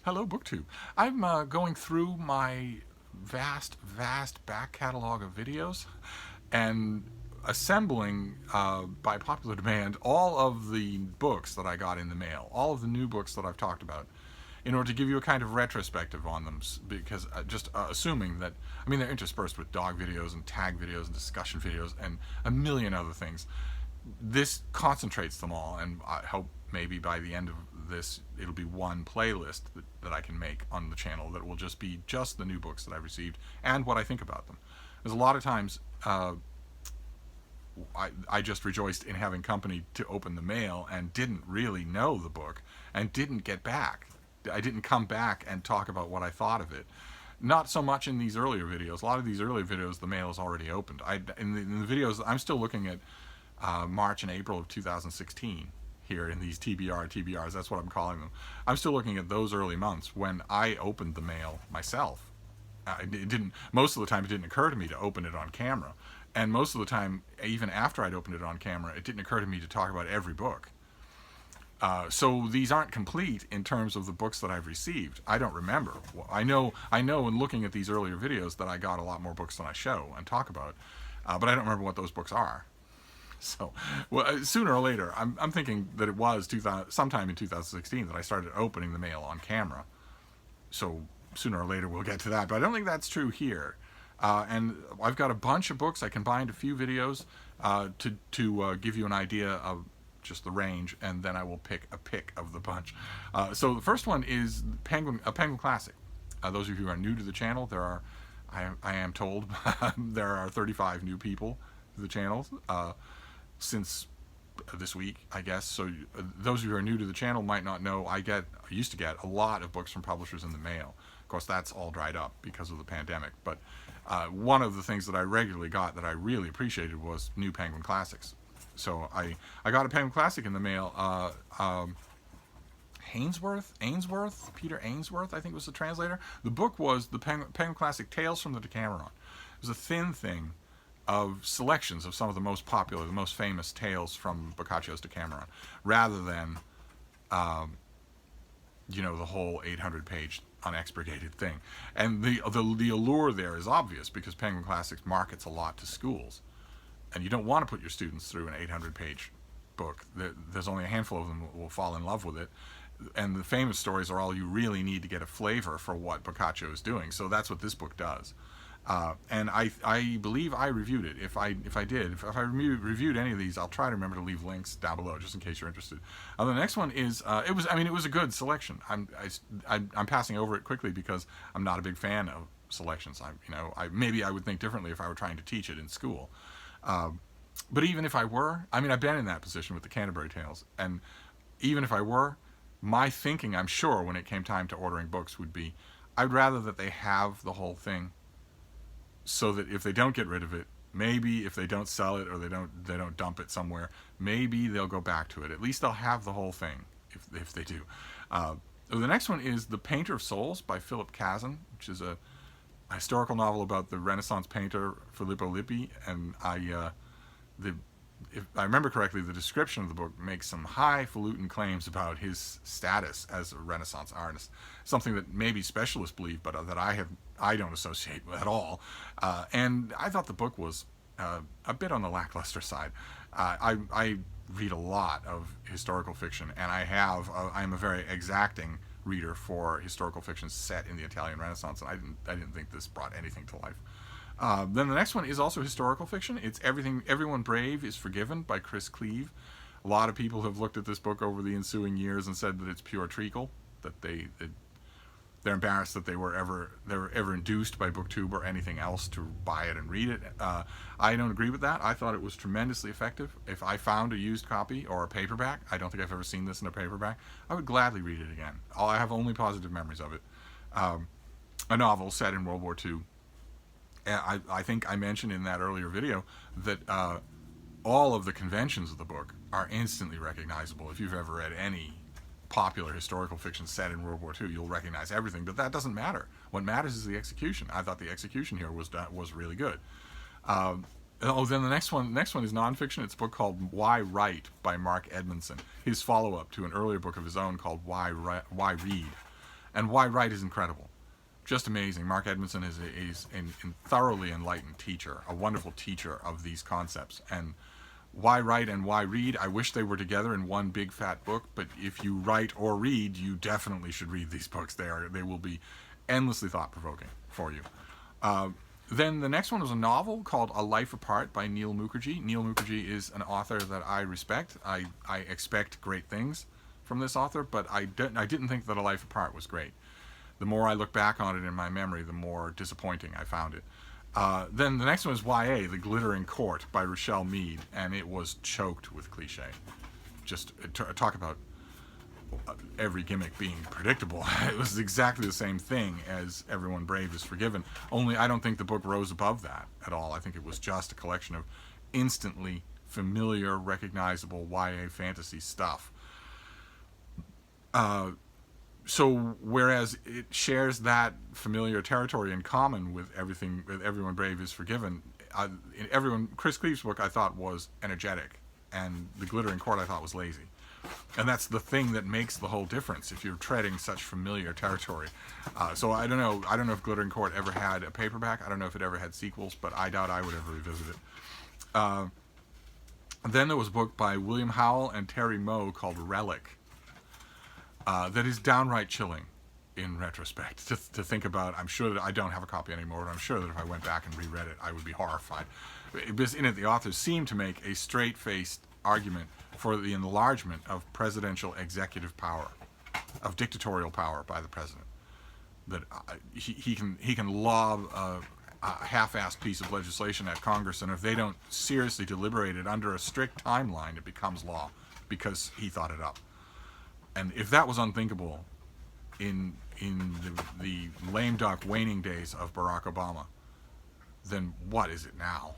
Hello, BookTube. I'm going through my vast back catalog of videos and assembling, by popular demand, all of the books that I got in the mail, all of the new books that I've talked about, in order to give you a kind of retrospective on them, because just assuming that, I mean, they're interspersed with dog videos and tag videos and discussion videos and a million other things. This concentrates them all, and I hope maybe by the end of this it'll be one playlist that I can make on the channel that will just be just the new books that I've received and what I think about them. There's a lot of times I just rejoiced in having company to open the mail and didn't really know the book and didn't get back. I didn't come back and talk about what I thought of it. Not so much in these earlier videos. A lot of these earlier videos, the mail is already opened. In the videos, I'm still looking at March and April of 2016 here in these TBR TBRs. That's what I'm calling them. I'm still looking at those early months when I opened the mail myself. It didn't. Most of the time, it didn't occur to me to open it on camera, and most of the time, even after I'd opened it on camera, it didn't occur to me to talk about every book. So these aren't complete in terms of the books that I've received. I don't remember. I know in looking at these earlier videos that I got a lot more books than I show and talk about, but I don't remember what those books are. So, well, sooner or later, I'm thinking that it was sometime in 2016 that I started opening the mail on camera. So sooner or later we'll get to that, but I don't think that's true here. And I've got a bunch of books. I combined a few videos to give you an idea of just the range, and then I will pick a pick of the bunch. So the first one is a Penguin Classic. Those of you who are new to the channel, I am told, there are 35 new people to the channel since this week, I guess. So those of you who are new to the channel might not know, I used to get a lot of books from publishers in the mail. Of course, that's all dried up because of the pandemic. But one of the things that I regularly got that I really appreciated was new Penguin Classics. So I got a Penguin Classic in the mail. Peter Ainsworth, I think was the translator. The book was the Penguin Classic Tales from the Decameron. It was a thin thing of selections of some of the most popular, the most famous tales from Boccaccio's Decameron, rather than, the whole 800-page unexpurgated thing. And the allure there is obvious because Penguin Classics markets a lot to schools. And you don't want to put your students through an 800-page book. There's only a handful of them that will fall in love with it. And the famous stories are all you really need to get a flavor for what Boccaccio is doing. So that's what this book does. And I believe I reviewed it. If I reviewed any of these, I'll try to remember to leave links down below just in case you're interested. The next one is it was a good selection. I'm passing over it quickly because I'm not a big fan of selections. Maybe I would think differently if I were trying to teach it in school. But even if I were, I've been in that position with the Canterbury Tales, and even if I were, my thinking, I'm sure, when it came time to ordering books would be, I'd rather that they have the whole thing, so that if they don't get rid of it, maybe if they don't sell it or they don't dump it somewhere, maybe they'll go back to it. At least they'll have the whole thing if they do. The next one is The Painter of Souls by Philip Kazan, which is a historical novel about the Renaissance painter Filippo Lippi, and if I remember correctly, the description of the book makes some highfalutin claims about his status as a Renaissance artist, something that maybe specialists believe, but that I don't associate with at all. And I thought the book was a bit on the lackluster side. I read a lot of historical fiction, and I'm a very exacting reader for historical fiction set in the Italian Renaissance, and I didn't think this brought anything to life. Then the next one is also historical fiction. It's Everyone Brave is Forgiven by Chris Cleave. A lot of people have looked at this book over the ensuing years and said that it's pure treacle, that they're embarrassed that they were ever induced by BookTube or anything else to buy it and read it. I don't agree with that. I thought it was tremendously effective. If I found a used copy or a paperback, I don't think I've ever seen this in a paperback, I would gladly read it again. I have only positive memories of it. A novel set in World War II. I think I mentioned in that earlier video that all of the conventions of the book are instantly recognizable. If you've ever read any popular historical fiction set in World War II, you'll recognize everything, but that doesn't matter. What matters is the execution. I thought the execution here was really good. Then the next one is nonfiction. It's a book called Why Write by Mark Edmundson, his follow-up to an earlier book of his own called Why Read. And Why Right is incredible. Just amazing. Mark Edmundson is a thoroughly enlightened teacher, a wonderful teacher of these concepts. And Why Write and Why Read, I wish they were together in one big fat book, but if you write or read, you definitely should read these books. They will be endlessly thought-provoking for you. Then the next one was a novel called A Life Apart by Neel Mukherjee. Neel Mukherjee is an author that I respect. I expect great things from this author, but I didn't think that A Life Apart was great. The more I look back on it in my memory, the more disappointing I found it. Then the next one was YA, The Glittering Court by Richelle Mead, and it was choked with cliche. Just talk about every gimmick being predictable. It was exactly the same thing as Everyone Brave is Forgiven, only I don't think the book rose above that at all. I think it was just a collection of instantly familiar, recognizable YA fantasy stuff. So whereas it shares that familiar territory in common with Everyone Brave is Forgiven, Chris Cleave's book I thought was energetic, and The Glittering Court I thought was lazy. And that's the thing that makes the whole difference if you're treading such familiar territory. So I don't know if Glittering Court ever had a paperback. I don't know if it ever had sequels, but I doubt I would ever revisit it. Then there was a book by William Howell and Terry Moe called Relic. That is downright chilling in retrospect to think about. I'm sure that I don't have a copy anymore, but I'm sure that if I went back and reread it, I would be horrified. Because in it, the authors seem to make a straight-faced argument for the enlargement of presidential executive power, of dictatorial power by the president. That he can lob a half-assed piece of legislation at Congress, and if they don't seriously deliberate it under a strict timeline, it becomes law because he thought it up. And if that was unthinkable in the lame duck waning days of Barack Obama, then what is it now?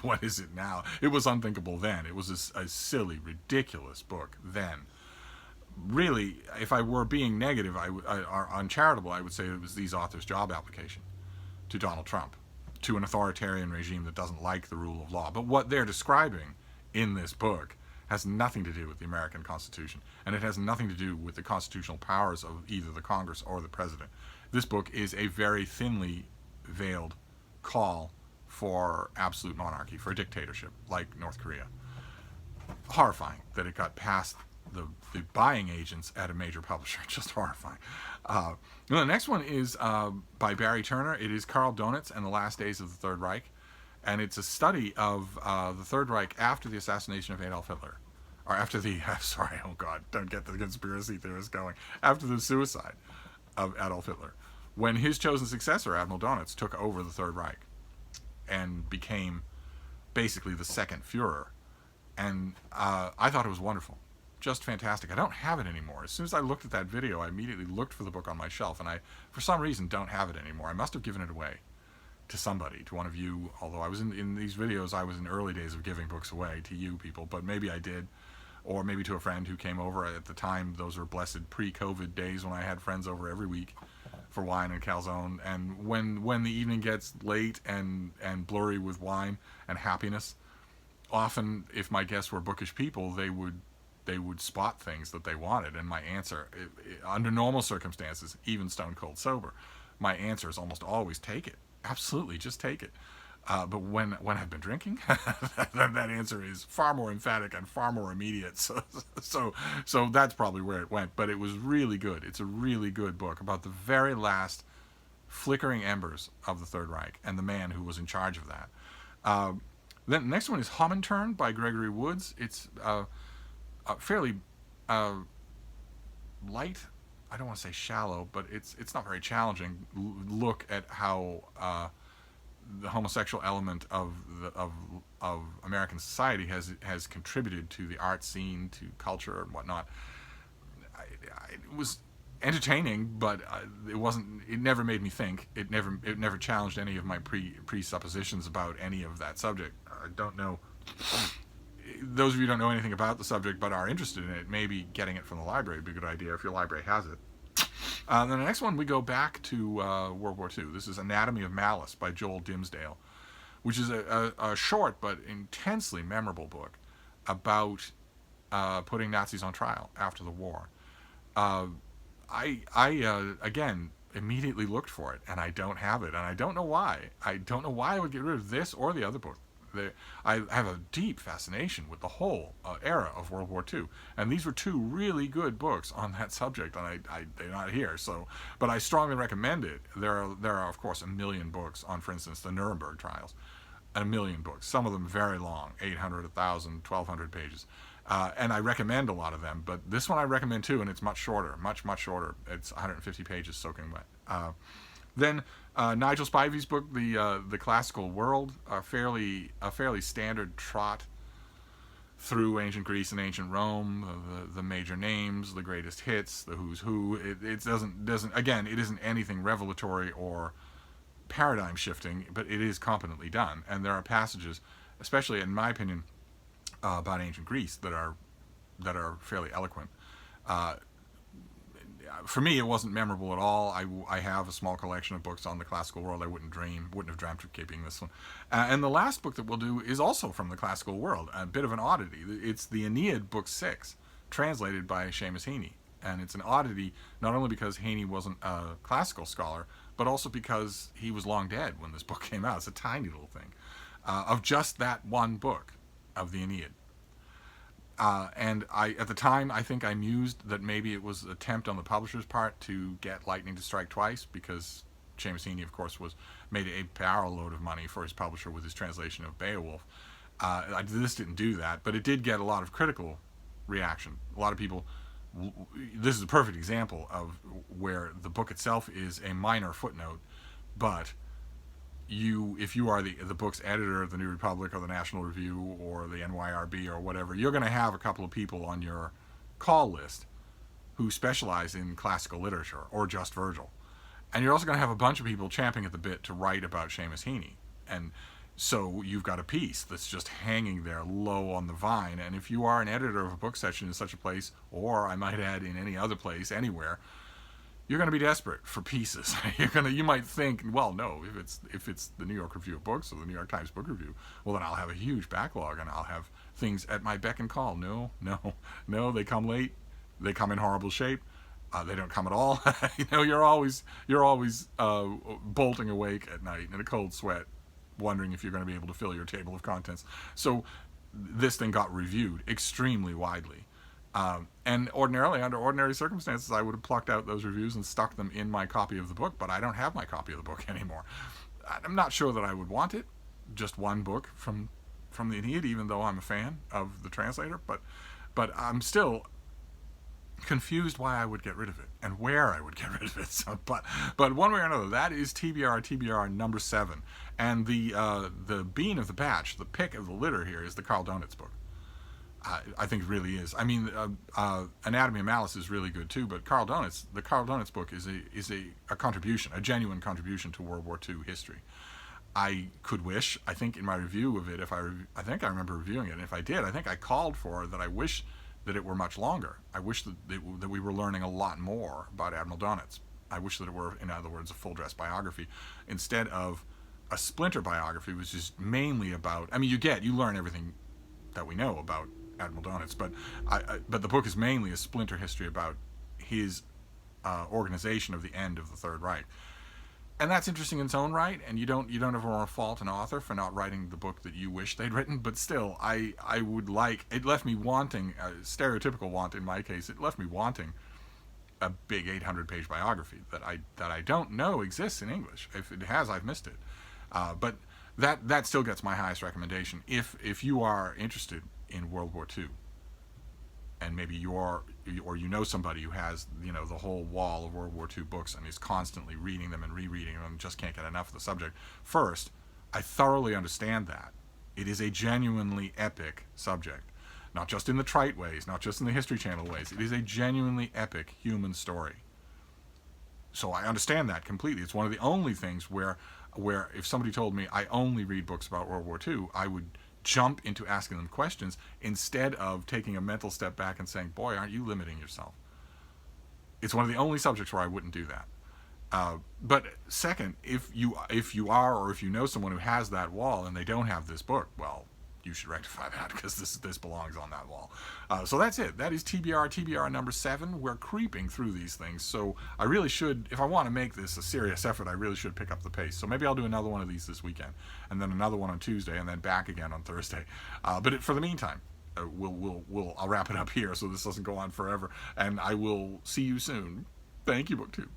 What is it now? It was unthinkable then. It was a silly, ridiculous book then. Really, if I were being negative or uncharitable, I would say it was these authors' job application to Donald Trump, to an authoritarian regime that doesn't like the rule of law. But what they're describing in this book has nothing to do with the American Constitution, and it has nothing to do with the constitutional powers of either the Congress or the President. This book is a very thinly veiled call for absolute monarchy, for a dictatorship like North Korea. Horrifying that it got past the buying agents at a major publisher. Just horrifying. The next one is by Barry Turner. It is Karl Doenitz and the Last Days of the Third Reich. And it's a study of the Third Reich after the assassination of Adolf Hitler. Or after the, sorry, oh God, don't get the conspiracy theorists going. After the suicide of Adolf Hitler. When his chosen successor, Admiral Doenitz, took over the Third Reich and became basically the second Fuhrer. And I thought it was wonderful. Just fantastic. I don't have it anymore. As soon as I looked at that video, I immediately looked for the book on my shelf, and I, for some reason, don't have it anymore. I must have given it away to somebody, to one of you, although I was in these videos, I was in early days of giving books away to you people, but maybe I did, or maybe to a friend who came over at the time. Those were blessed pre-COVID days when I had friends over every week for wine and calzone, and when the evening gets late and blurry with wine and happiness, often if my guests were bookish people, they would spot things that they wanted, and my answer, under normal circumstances, even stone cold sober, my answer is almost always take it. Absolutely, just take it. But when I've been drinking, that answer is far more emphatic and far more immediate. So that's probably where it went. But it was really good. It's a really good book about the very last flickering embers of the Third Reich and the man who was in charge of that. Then the next one is Homintern by Gregory Woods. It's a fairly light, I don't want to say shallow, but it's not very challenging look at how the homosexual element of American society has contributed to the art scene, to culture and whatnot. It was entertaining, but it wasn't. It never made me think. It never challenged any of my presuppositions about any of that subject. I don't know. Those of you who don't know anything about the subject but are interested in it, maybe getting it from the library would be a good idea if your library has it. Then the next one, we go back to World War II. This is Anatomy of Malice by Joel Dimsdale, which is a short but intensely memorable book about putting Nazis on trial after the war. again immediately looked for it, and I don't have it, and I don't know why. I don't know why I would get rid of this or the other book. I have a deep fascination with the whole era of World War II, and these were two really good books on that subject, and they're not here. So, but I strongly recommend it. There are of course a million books on, for instance, the Nuremberg trials, a million books. Some of them very long, 800, 1,000, 1,200 pages. And I recommend a lot of them, but this one I recommend too, and it's much shorter, much shorter. It's 150 pages soaking wet. Then Nigel Spivey's book, the Classical World, a fairly standard trot through ancient Greece and ancient Rome, the major names, the greatest hits, the who's who. It doesn't again, it isn't anything revelatory or paradigm shifting, but it is competently done, and there are passages, especially in my opinion, about ancient Greece that are fairly eloquent. For me, it wasn't memorable at all. I have a small collection of books on the classical world. I wouldn't have dreamt of keeping this one. And the last book that we'll do is also from the classical world, a bit of an oddity. It's the Aeneid, Book 6, translated by Seamus Heaney. And it's an oddity not only because Heaney wasn't a classical scholar, but also because he was long dead when this book came out. It's a tiny little thing of just that one book of the Aeneid. And at the time, I think I mused that maybe it was an attempt on the publisher's part to get lightning to strike twice, because Seamus Heaney, of course, made a barrel load of money for his publisher with his translation of Beowulf. This didn't do that, but it did get a lot of critical reaction. A lot of people. This is a perfect example of where the book itself is a minor footnote, but if you are the book's editor of the New Republic or the National Review or the NYRB or whatever, you're going to have a couple of people on your call list who specialize in classical literature or just Virgil. And you're also going to have a bunch of people champing at the bit to write about Seamus Heaney. And so you've got a piece that's just hanging there low on the vine. And if you are an editor of a book section in such a place, or I might add in any other place, anywhere, you're going to be desperate for pieces. You might think, well, no, if it's the New York Review of Books or the New York Times Book Review, well, then I'll have a huge backlog and I'll have things at my beck and call. No, they come late. They come in horrible shape. They don't come at all. You're always bolting awake at night in a cold sweat, wondering if you're going to be able to fill your table of contents. So this thing got reviewed extremely widely. And ordinarily, under ordinary circumstances, I would have plucked out those reviews and stuck them in my copy of the book, but I don't have my copy of the book anymore. I'm not sure that I would want it, just one book from the Aeneid, even though I'm a fan of the translator, but I'm still confused why I would get rid of it and where I would get rid of it. So, but one way or another, that is TBR TBR number 7, and the bean of the batch, the pick of the litter here, is the Karl Doenitz book. I think it really is. I mean, Anatomy of Malice is really good too, but the Karl Doenitz book is a contribution, a genuine contribution to World War II history. I could wish, I think in my review of it, I think I remember reviewing it, and if I did, I think I called for that I wish that it were much longer. I wish that we were learning a lot more about Admiral Doenitz. I wish that it were, in other words, a full-dress biography, instead of a splinter biography, which is mainly about, I mean, you learn everything that we know about Admiral Doenitz, but the book is mainly a splinter history about his organization of the end of the Third Reich. And that's interesting in its own right, and you don't ever want to fault an author for not writing the book that you wish they'd written, but still, I would like, it left me wanting, a stereotypical want in my case, it left me wanting a big 800-page biography that I don't know exists in English. If it has, I've missed it. But that still gets my highest recommendation. If you are interested in World War II, and maybe you know somebody who has the whole wall of World War II books and is constantly reading them and rereading them and just can't get enough of the subject. First, I thoroughly understand that. It is a genuinely epic subject. Not just in the trite ways, not just in the History Channel ways. It is a genuinely epic human story. So I understand that completely. It's one of the only things where if somebody told me I only read books about World War II, I would jump into asking them questions instead of taking a mental step back and saying, boy, aren't you limiting yourself? It's one of the only subjects where I wouldn't do that. But second, if you are, or if you know someone who has that wall and they don't have this book, well, you should rectify that, because this belongs on that wall. So that's it. That is TBR TBR number 7. We're creeping through these things, so I really should, if I want to make this a serious effort, I really should pick up the pace. So maybe I'll do another one of these this weekend, and then another one on Tuesday, and then back again on Thursday. But for the meantime, I'll wrap it up here so this doesn't go on forever, and I will see you soon. Thank you, BookTube.